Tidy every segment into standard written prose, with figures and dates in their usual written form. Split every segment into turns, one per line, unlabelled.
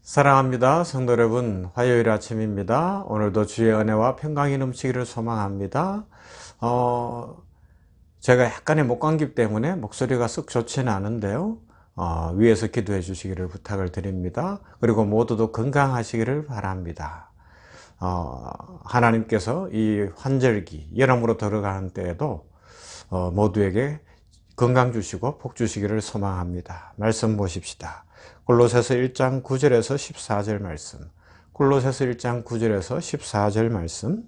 사랑합니다. 성도 여러분, 화요일 아침입니다. 오늘도 주의 은혜와 평강이 넘치기를 소망합니다. 제가 약간의 목감기 때문에 목소리가 썩 좋지는 않은데요. 위에서 기도해 주시기를 부탁을 드립니다. 그리고 모두도 건강하시기를 바랍니다. 하나님께서 이 환절기, 여름으로 들어가는 때에도 모두에게 건강 주시고 복 주시기를 소망합니다. 말씀 보십시다. 골로새서 1장 9절에서 14절 말씀. 골로새서 1장 9절에서 14절 말씀.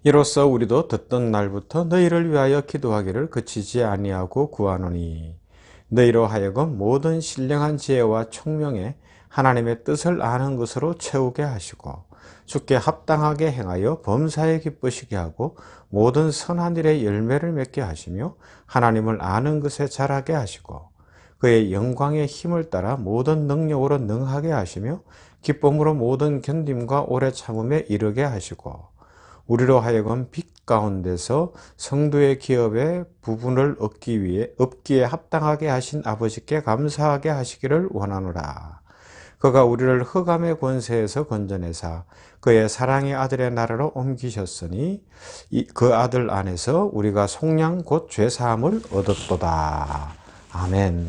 이로써 우리도 듣던 날부터 너희를 위하여 기도하기를 그치지 아니하고 구하노니 너희로 하여금 모든 신령한 지혜와 총명에 하나님의 뜻을 아는 것으로 채우게 하시고 주께 합당하게 행하여 범사에 기쁘시게 하고 모든 선한 일에 열매를 맺게 하시며 하나님을 아는 것에 자라게 하시고 그의 영광의 힘을 따라 모든 능력으로 능하게 하시며 기쁨으로 모든 견딤과 오래 참음에 이르게 하시고 우리로 하여금 빛 가운데서 성도의 기업의 부분을 얻기에 합당하게 하신 아버지께 감사하게 하시기를 원하노라. 그가 우리를 흑암의 권세에서 건져내사 그의 사랑의 아들의 나라로 옮기셨으니 그 아들 안에서 우리가 속량 곧 죄사함을 얻었도다. 아멘.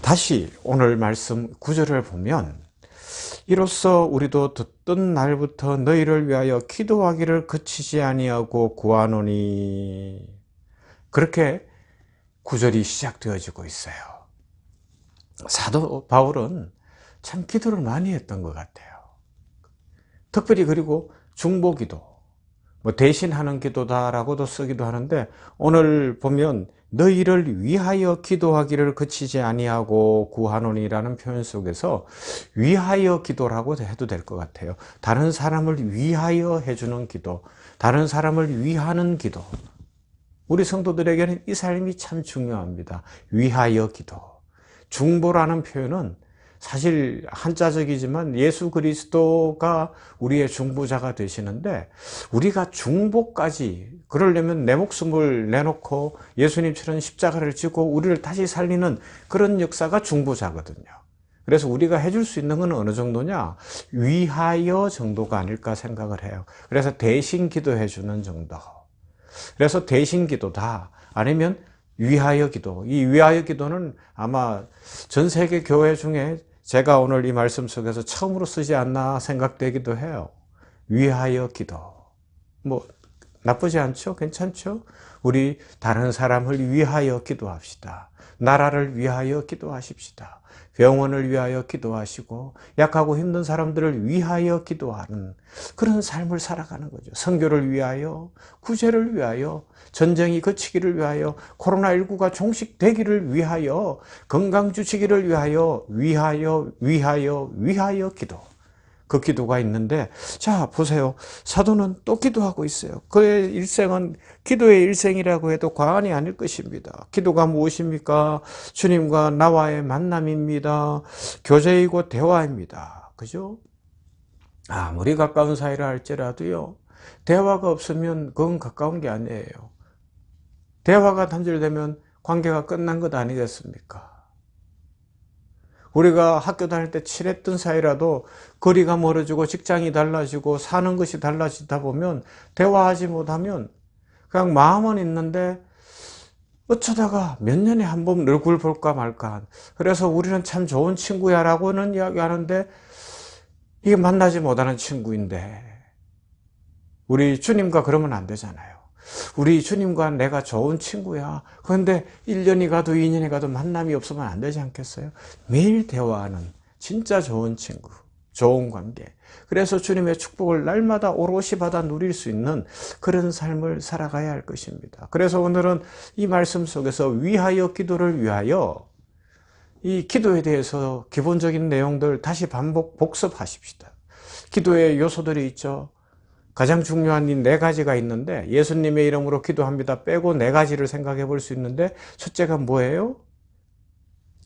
다시 오늘 말씀 9절을 보면 이로써 우리도 듣던 날부터 너희를 위하여 기도하기를 그치지 아니하고 구하노니 그렇게 9절이 시작되어지고 있어요. 사도 바울은 참 기도를 많이 했던 것 같아요. 특별히 그리고 중보기도, 대신하는 기도다라고도 쓰기도 하는데 오늘 보면 너희를 위하여 기도하기를 그치지 아니하고 구하노니라는 표현 속에서 위하여 기도라고 해도 될 것 같아요. 다른 사람을 위하여 해주는 기도, 다른 사람을 위하는 기도. 우리 성도들에게는 이 삶이 참 중요합니다. 위하여 기도. 중보라는 표현은 사실 한자적이지만 예수 그리스도가 우리의 중보자가 되시는데 우리가 중보까지 그러려면 내 목숨을 내놓고 예수님처럼 십자가를 지고 우리를 다시 살리는 그런 역사가 중보자거든요. 그래서 우리가 해줄 수 있는 건 어느 정도냐? 위하여 정도가 아닐까 생각을 해요. 그래서 대신 기도해 주는 정도. 그래서 대신 기도다. 아니면 위하여 기도. 이 위하여 기도는 아마 전 세계 교회 중에 제가 오늘 이 말씀 속에서 처음으로 쓰지 않나 생각되기도 해요. 위하여 기도. 나쁘지 않죠? 괜찮죠? 우리 다른 사람을 위하여 기도합시다. 나라를 위하여 기도하십시다. 병원을 위하여 기도하시고 약하고 힘든 사람들을 위하여 기도하는 그런 삶을 살아가는 거죠. 선교를 위하여, 구제를 위하여, 전쟁이 그치기를 위하여, 코로나19가 종식되기를 위하여, 건강 주시기를 위하여, 위하여 기도. 그 기도가 있는데, 자, 보세요. 사도는 또 기도하고 있어요. 그의 일생은 기도의 일생이라고 해도 과언이 아닐 것입니다. 기도가 무엇입니까? 주님과 나와의 만남입니다. 교제이고 대화입니다. 그죠? 아무리 가까운 사이라 할지라도요, 대화가 없으면 그건 가까운 게 아니에요. 대화가 단절되면 관계가 끝난 것 아니겠습니까? 우리가 학교 다닐 때 친했던 사이라도 거리가 멀어지고 직장이 달라지고 사는 것이 달라지다 보면 대화하지 못하면 그냥 마음은 있는데 어쩌다가 몇 년에 한 번 얼굴 볼까 말까. 그래서 우리는 참 좋은 친구야 라고는 이야기하는데 이게 만나지 못하는 친구인데 우리 주님과 그러면 안 되잖아요. 우리 주님과 내가 좋은 친구야. 그런데 1년이 가도 2년이 가도 만남이 없으면 안 되지 않겠어요? 매일 대화하는 진짜 좋은 친구, 좋은 관계. 그래서 주님의 축복을 날마다 오롯이 받아 누릴 수 있는 그런 삶을 살아가야 할 것입니다. 그래서 오늘은 이 말씀 속에서 위하여 기도를 위하여 이 기도에 대해서 기본적인 내용들 다시 복습하십시다. 기도의 요소들이 있죠. 가장 중요한 이 4가지가 있는데 예수님의 이름으로 기도합니다 빼고 4가지를 생각해 볼 수 있는데 첫째가 뭐예요?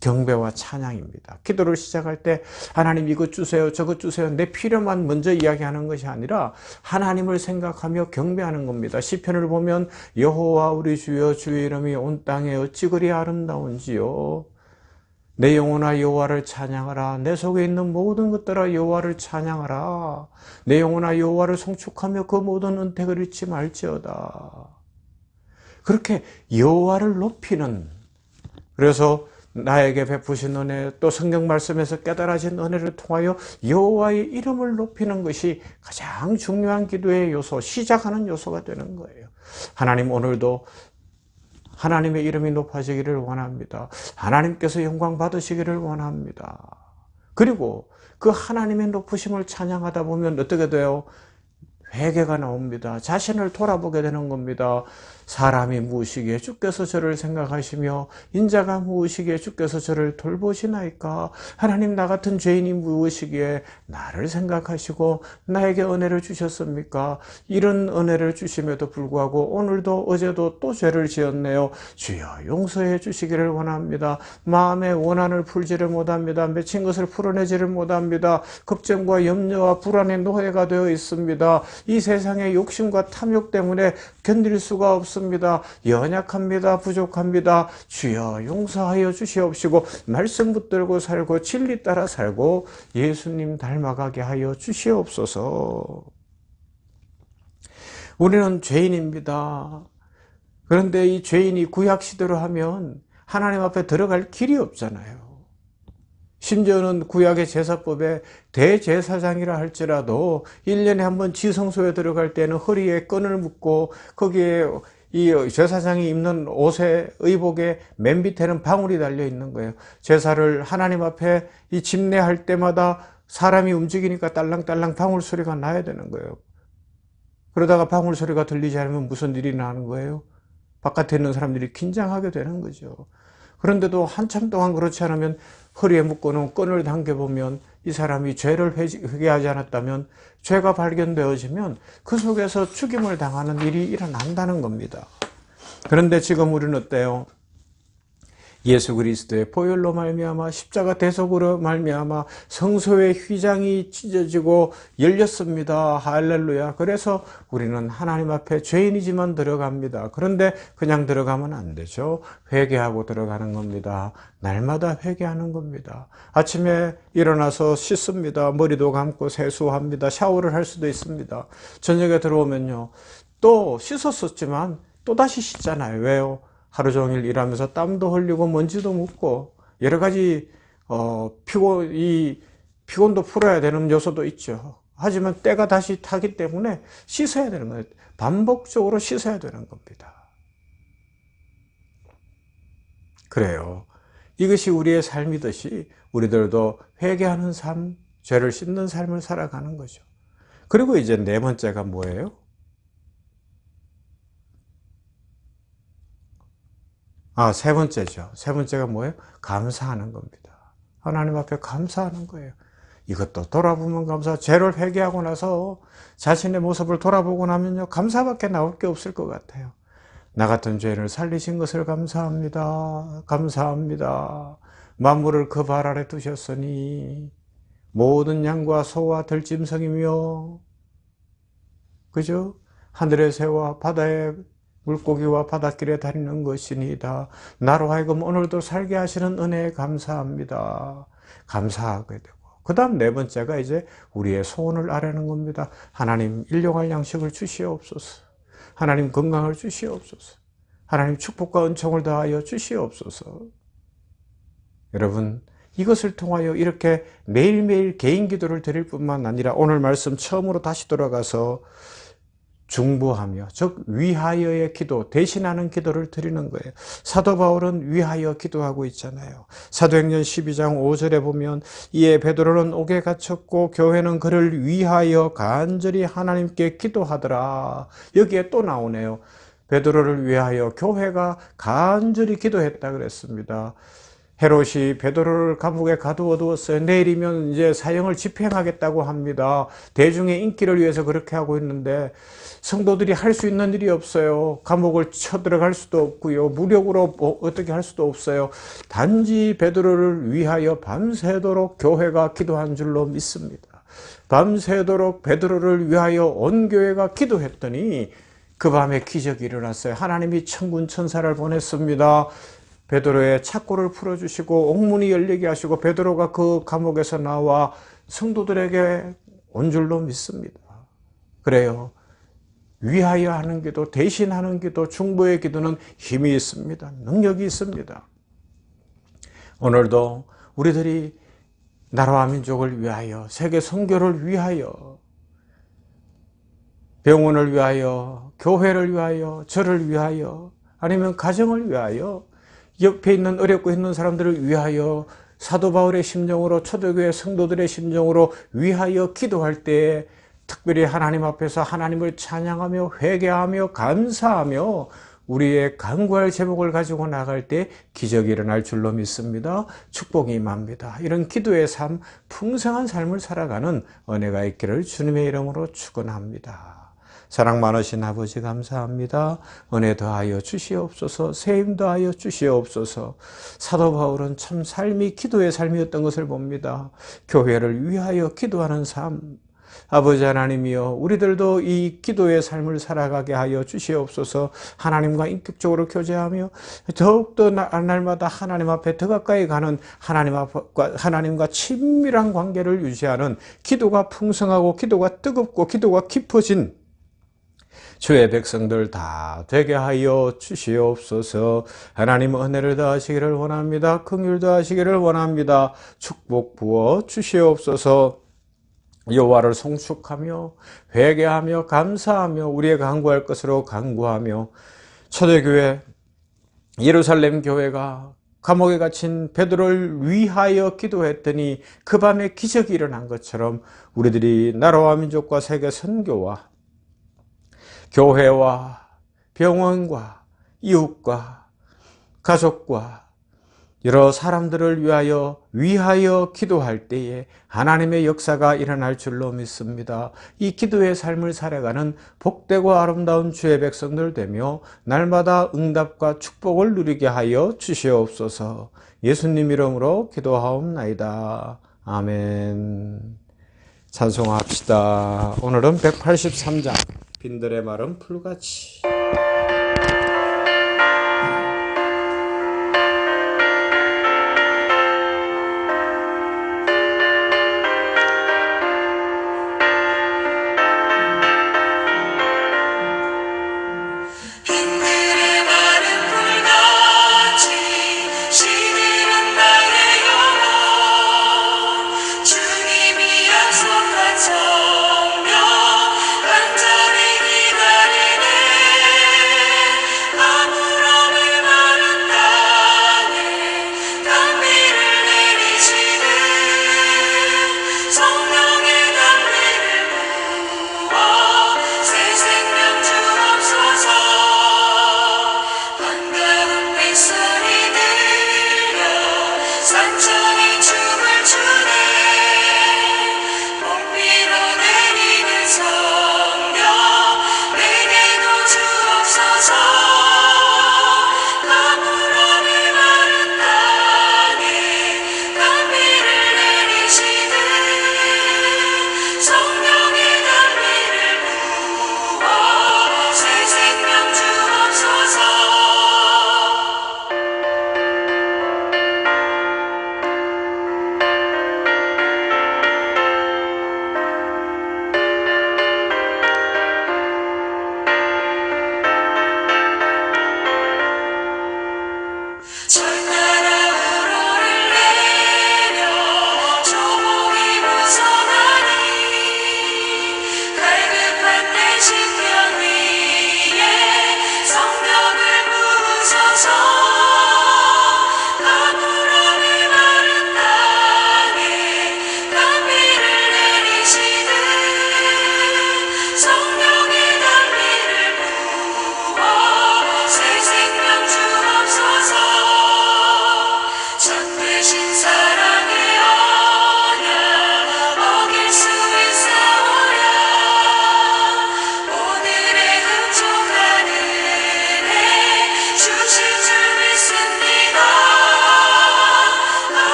경배와 찬양입니다. 기도를 시작할 때 하나님 이것 주세요 저것 주세요 내 필요만 먼저 이야기하는 것이 아니라 하나님을 생각하며 경배하는 겁니다. 시편을 보면 여호와 우리 주여 주의 이름이 온 땅에 어찌 그리 아름다운지요. 내 영혼아 여호와를 찬양하라. 내 속에 있는 모든 것들아 여호와를 찬양하라. 내 영혼아 여호와를 송축하며 그 모든 은택을 잊지 말지어다. 그렇게 여호와를 높이는, 그래서 나에게 베푸신 은혜, 또 성경 말씀에서 깨달아진 은혜를 통하여 여호와의 이름을 높이는 것이 가장 중요한 기도의 요소, 시작하는 요소가 되는 거예요. 하나님, 오늘도 하나님의 이름이 높아지기를 원합니다. 하나님께서 영광 받으시기를 원합니다. 그리고 그 하나님의 높으심을 찬양하다 보면 어떻게 돼요? 회개가 나옵니다. 자신을 돌아보게 되는 겁니다. 사람이 무엇이기에 주께서 저를 생각하시며 인자가 무엇이기에 주께서 저를 돌보시나이까. 하나님, 나 같은 죄인이 무엇이기에 나를 생각하시고 나에게 은혜를 주셨습니까? 이런 은혜를 주심에도 불구하고 오늘도 어제도 또 죄를 지었네요. 주여 용서해 주시기를 원합니다. 마음의 원한을 풀지를 못합니다. 맺힌 것을 풀어내지를 못합니다. 걱정과 염려와 불안의 노예가 되어 있습니다. 이 세상의 욕심과 탐욕 때문에 견딜 수가 없습니다. 연약합니다. 부족합니다. 주여 용서하여 주시옵시고 말씀 붙들고 살고 진리 따라 살고 예수님 닮아가게 하여 주시옵소서. 우리는 죄인입니다. 그런데 이 죄인이 구약시대로 하면 하나님 앞에 들어갈 길이 없잖아요. 심지어는 구약의 제사법에 대제사장이라 할지라도 1년에 한 번 지성소에 들어갈 때는 허리에 끈을 묶고 거기에 이 제사장이 입는 옷의 의복에 맨 밑에는 방울이 달려 있는 거예요. 제사를 하나님 앞에 이 집례할 때마다 사람이 움직이니까 딸랑딸랑 방울 소리가 나야 되는 거예요. 그러다가 방울 소리가 들리지 않으면 무슨 일이 나는 거예요? 바깥에 있는 사람들이 긴장하게 되는 거죠. 그런데도 한참 동안 그렇지 않으면 허리에 묶어놓은 끈을 당겨보면 이 사람이 죄를 회개하지 않았다면, 죄가 발견되어지면 그 속에서 죽임을 당하는 일이 일어난다는 겁니다. 그런데 지금 우리는 어때요? 예수 그리스도의 보혈로 말미암아 십자가 대속으로 말미암아 성소의 휘장이 찢어지고 열렸습니다. 할렐루야. 그래서 우리는 하나님 앞에 죄인이지만 들어갑니다. 그런데 그냥 들어가면 안 되죠. 회개하고 들어가는 겁니다. 날마다 회개하는 겁니다. 아침에 일어나서 씻습니다. 머리도 감고 세수합니다. 샤워를 할 수도 있습니다. 저녁에 들어오면요, 또 씻었었지만 또다시 씻잖아요. 왜요? 하루 종일 일하면서 땀도 흘리고 먼지도 묻고 여러 가지 피곤도 풀어야 되는 요소도 있죠. 하지만 때가 다시 타기 때문에 씻어야 되는 거예요. 반복적으로 씻어야 되는 겁니다. 그래요. 이것이 우리의 삶이듯이 우리들도 회개하는 삶, 죄를 씻는 삶을 살아가는 거죠. 그리고 이제 네 번째가 뭐예요? 세 번째죠. 세 번째가 뭐예요? 감사하는 겁니다. 하나님 앞에 감사하는 거예요. 이것도 돌아보면 감사, 죄를 회개하고 나서 자신의 모습을 돌아보고 나면요, 감사밖에 나올 게 없을 것 같아요. 나 같은 죄인을 살리신 것을 감사합니다. 감사합니다. 만물을 그 발 아래 두셨으니 모든 양과 소와 들짐승이며, 그죠? 하늘의 새와 바다의 물고기와 바닷길에 다니는 것이니이다. 나로 하여금 오늘도 살게 하시는 은혜에 감사합니다. 감사하게 되고, 그 다음 네 번째가 이제 우리의 소원을 아뢰는 겁니다. 하나님, 일용할 양식을 주시옵소서. 하나님, 건강을 주시옵소서. 하나님, 축복과 은총을 다하여 주시옵소서. 여러분, 이것을 통하여 이렇게 매일매일 개인 기도를 드릴 뿐만 아니라 오늘 말씀 처음으로 다시 돌아가서 중보하며, 즉 위하여의 기도, 대신하는 기도를 드리는 거예요. 사도 바울은 위하여 기도하고 있잖아요. 사도행전 12장 5절에 보면 이에 베드로는 옥에 갇혔고 교회는 그를 위하여 간절히 하나님께 기도하더라. 여기에 또 나오네요. 베드로를 위하여 교회가 간절히 기도했다 그랬습니다. 헤롯이 베드로를 감옥에 가두어두었어요. 내일이면 이제 사형을 집행하겠다고 합니다. 대중의 인기를 위해서 그렇게 하고 있는데 성도들이 할 수 있는 일이 없어요. 감옥을 쳐들어갈 수도 없고요. 무력으로 어떻게 할 수도 없어요. 단지 베드로를 위하여 밤새도록 교회가 기도한 줄로 믿습니다. 밤새도록 베드로를 위하여 온 교회가 기도했더니 그 밤에 기적이 일어났어요. 하나님이 천군 천사를 보냈습니다. 베드로의 착고를 풀어주시고 옥문이 열리게 하시고 베드로가 그 감옥에서 나와 성도들에게 온 줄로 믿습니다. 그래요. 위하여 하는 기도, 대신하는 기도, 중보의 기도는 힘이 있습니다. 능력이 있습니다. 오늘도 우리들이 나라와 민족을 위하여, 세계 선교를 위하여, 병원을 위하여, 교회를 위하여, 저를 위하여, 아니면 가정을 위하여, 옆에 있는 어렵고 있는 사람들을 위하여, 사도 바울의 심정으로, 초대교회 성도들의 심정으로 위하여 기도할 때에 특별히 하나님 앞에서 하나님을 찬양하며 회개하며 감사하며 우리의 간구할 제목을 가지고 나갈 때 기적이 일어날 줄로 믿습니다. 축복이 임합니다. 이런 기도의 삶, 풍성한 삶을 살아가는 은혜가 있기를 주님의 이름으로 축원합니다. 사랑 많으신 아버지 감사합니다. 은혜 더하여 주시옵소서. 세임 더하여 주시옵소서. 사도 바울은 참 삶이 기도의 삶이었던 것을 봅니다. 교회를 위하여 기도하는 삶. 아버지 하나님이여, 우리들도 이 기도의 삶을 살아가게 하여 주시옵소서. 하나님과 인격적으로 교제하며 더욱더 날마다 하나님 앞에 더 가까이 가는 하나님과 친밀한 관계를 유지하는 기도가 풍성하고 기도가 뜨겁고 기도가 깊어진 주의 백성들 다 되게 하여 주시옵소서. 하나님 은혜를 더하시기를 원합니다. 긍휼 더하시기를 원합니다. 축복 부어 주시옵소서. 여호와를 송축하며 회개하며 감사하며 우리의 간구할 것으로 간구하며 초대교회 예루살렘 교회가 감옥에 갇힌 베드로를 위하여 기도했더니 그 밤에 기적이 일어난 것처럼 우리들이 나라와 민족과 세계 선교와 교회와 병원과 이웃과 가족과 여러 사람들을 위하여 기도할 때에 하나님의 역사가 일어날 줄로 믿습니다. 이 기도의 삶을 살아가는 복되고 아름다운 주의 백성들 되며 날마다 응답과 축복을 누리게 하여 주시옵소서. 예수님 이름으로 기도하옵나이다. 아멘. 찬송합시다. 오늘은 183장 빈들의 마른 풀같이.